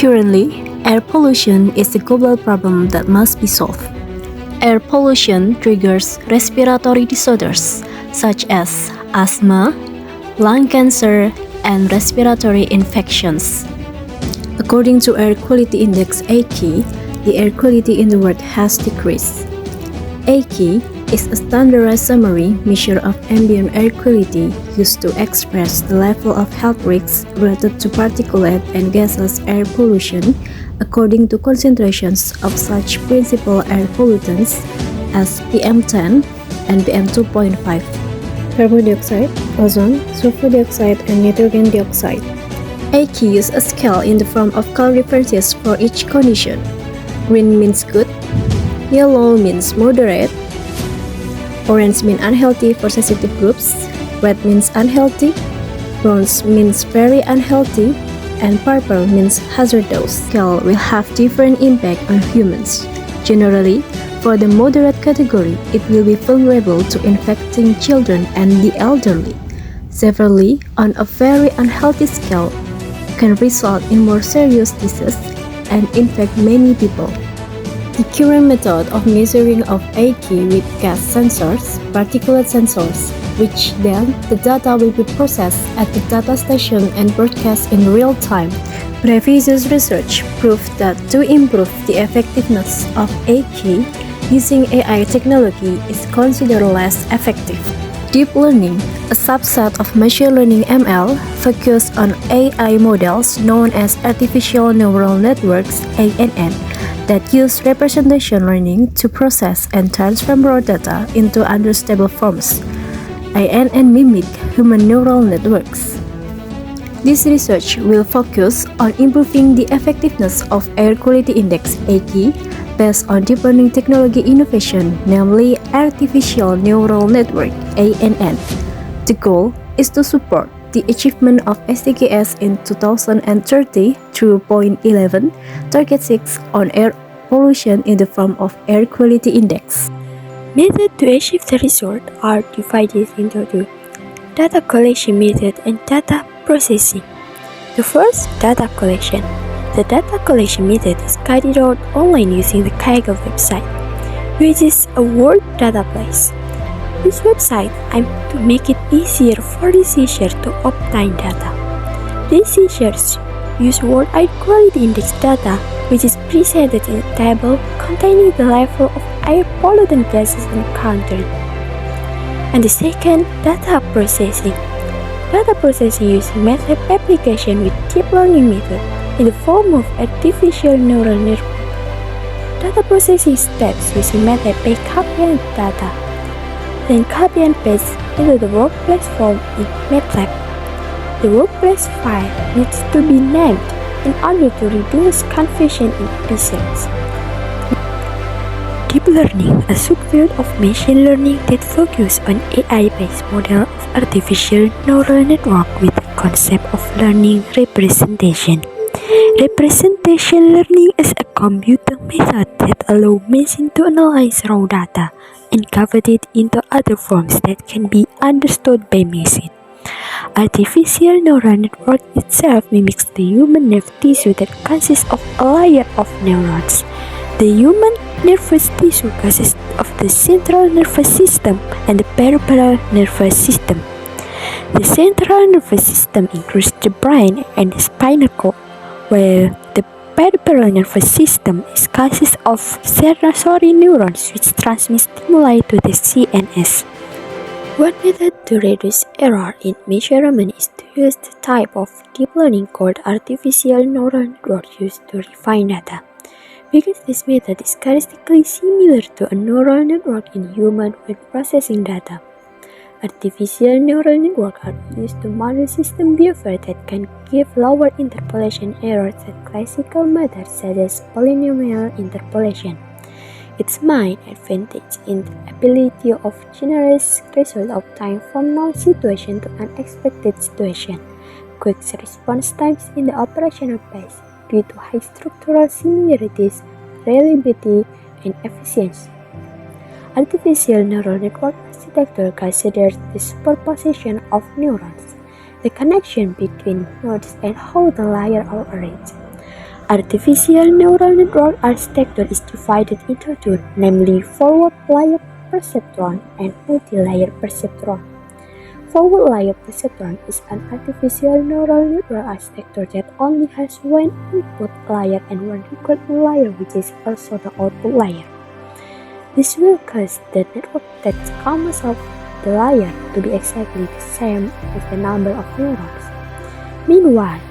Currently, air pollution is a global problem that must be solved. Air pollution triggers respiratory disorders such as asthma, lung cancer, and respiratory infections. According to Air Quality Index AQI, the air quality in the world has decreased. AQI is a standardized summary measure of ambient air quality used to express the level of health risks related to particulate and gaseous air pollution according to concentrations of such principal air pollutants as PM10 and PM2.5, carbon dioxide, ozone, sulfur dioxide, and nitrogen dioxide. AQI uses a scale in the form of color differences for each condition. Green means good, yellow means moderate, orange means unhealthy for sensitive groups, red means unhealthy, bronze means very unhealthy, and purple means hazardous. Scale will have different impact on humans. Generally, for the moderate category, it will be vulnerable to infecting children and the elderly. Severely, on a very unhealthy scale, can result in more serious disease and infect many people. The current method of measuring of AQI with gas sensors, particulate sensors, which then the data will be processed at the data station and broadcast in real time. Previous research proved that to improve the effectiveness of AQI, using AI technology is considered less effective. Deep learning, a subset of machine learning ML, focuses on AI models known as artificial neural networks (ANN) that use representation learning to process and transform raw data into understandable forms. ANN mimic human neural networks. This research will focus on improving the effectiveness of Air Quality Index AQI based on deep learning technology innovation, namely artificial neural network (ANN). The goal is to support the achievement of SDGs in 2030 through Point 11, Target 6 on air pollution in the form of Air Quality Index. Methods to achieve the result are divided into two: data collection method and data processing. The first, data collection. The data collection method is carried out online using the Kaiga website, which is a world database. This website aims to make it easier for researchers to obtain data. Researchers use World Air Quality Index data, which is presented in a table containing the level of air pollutant gases encountered. And the second, data processing. Data processing using MATLAB application with deep learning method in the form of artificial neural network. Data processing steps using MATLAB by copying data, then copy and paste into the workplace form in MATLAB. The workplace file needs to be named in order to reduce confusion in research. Deep learning, a subfield of machine learning that focuses on AI-based model of artificial neural network with the concept of learning representation. Representation learning is a computer method that allows machine to analyze raw data and convert it into other forms that can be understood by machine. Artificial neural network itself mimics the human nerve tissue that consists of a layer of neurons. The human nervous tissue consists of the central nervous system and the peripheral nervous system. The central nervous system includes the brain and the spinal cord, while the peripheral nervous system consists of sensory neurons which transmit stimuli to the CNS. One method to reduce error in measurement is to use the type of deep learning called artificial neural network used to refine data. Because this method is characteristically similar to a neural network in human when processing data. Artificial neural networks are used to model system behavior that can give lower interpolation errors than classical methods such as polynomial interpolation. Its main advantage is the ability of generate results of time from known situation to unexpected situation, quick response times in the operational phase due to high structural similarities, reliability, and efficiency. Artificial neural network architecture considers the superposition of neurons, the connection between nodes, and how the layers are arranged. Artificial neural network architecture is divided into two, namely forward layer perceptron and multi-layer perceptron. Forward layer perceptron is an artificial neural network architecture that only has one input layer and one recording layer, which is also the output layer. This will cause the network that comes off the layer to be exactly the same as the number of neurons. Meanwhile,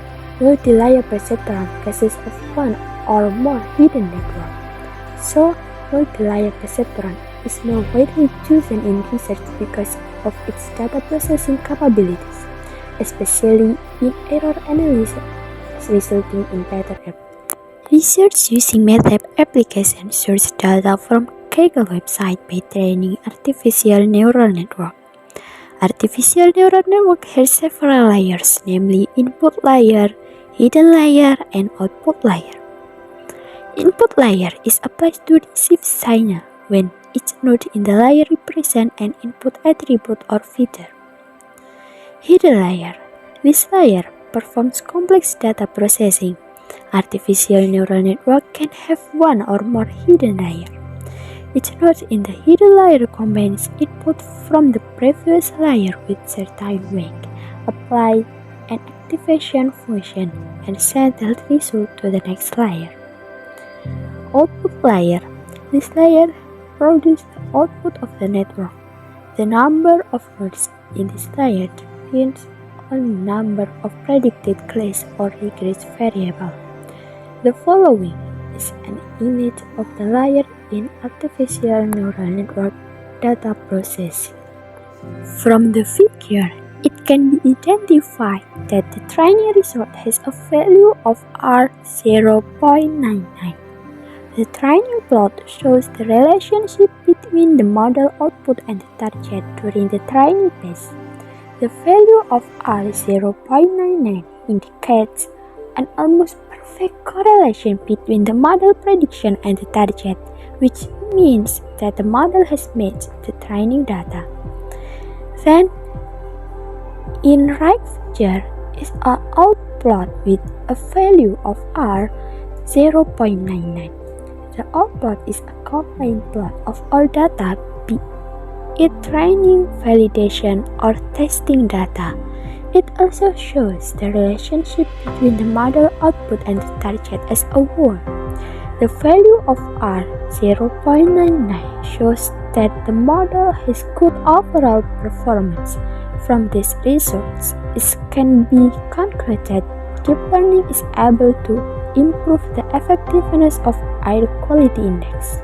multi-layer perceptron consists of one or more hidden networks. So, multi-layer perceptron is more widely chosen in research because of its data processing capabilities, especially in error analysis, resulting in better research using MATLAB application source data from Kaggle website by training artificial neural network. Artificial neural network has several layers, namely input layer, hidden layer, and output layer. Input layer is applied to receive signal when each node in the layer represents an input attribute or feature. Hidden layer. This layer performs complex data processing. Artificial neural network can have one or more hidden layers. Each node in the hidden layer combines input from the previous layer with certain weight, apply an activation function, and send the result to the next layer. Output layer. This layer produces the output of the network. The number of nodes in this layer depends on the number of predicted class or regress variable. The following is an image of the layer in artificial neural network data processing. From the figure, it can be identified that the training result has a value of R0.99. The training plot shows the relationship between the model output and the target during the training phase. The value of R0.99 indicates an almost perfect correlation between the model prediction and the target, which means that the model has matched the training data. Then, in right figure is an outplot with a value of R0.99. The outplot is a combined plot of all data, be it training, validation, or testing data. It also shows the relationship between the model output and the target as a whole. The value of R0.99 shows that the model has good overall performance. From these results, it can be concluded that deep learning is able to improve the effectiveness of air quality index.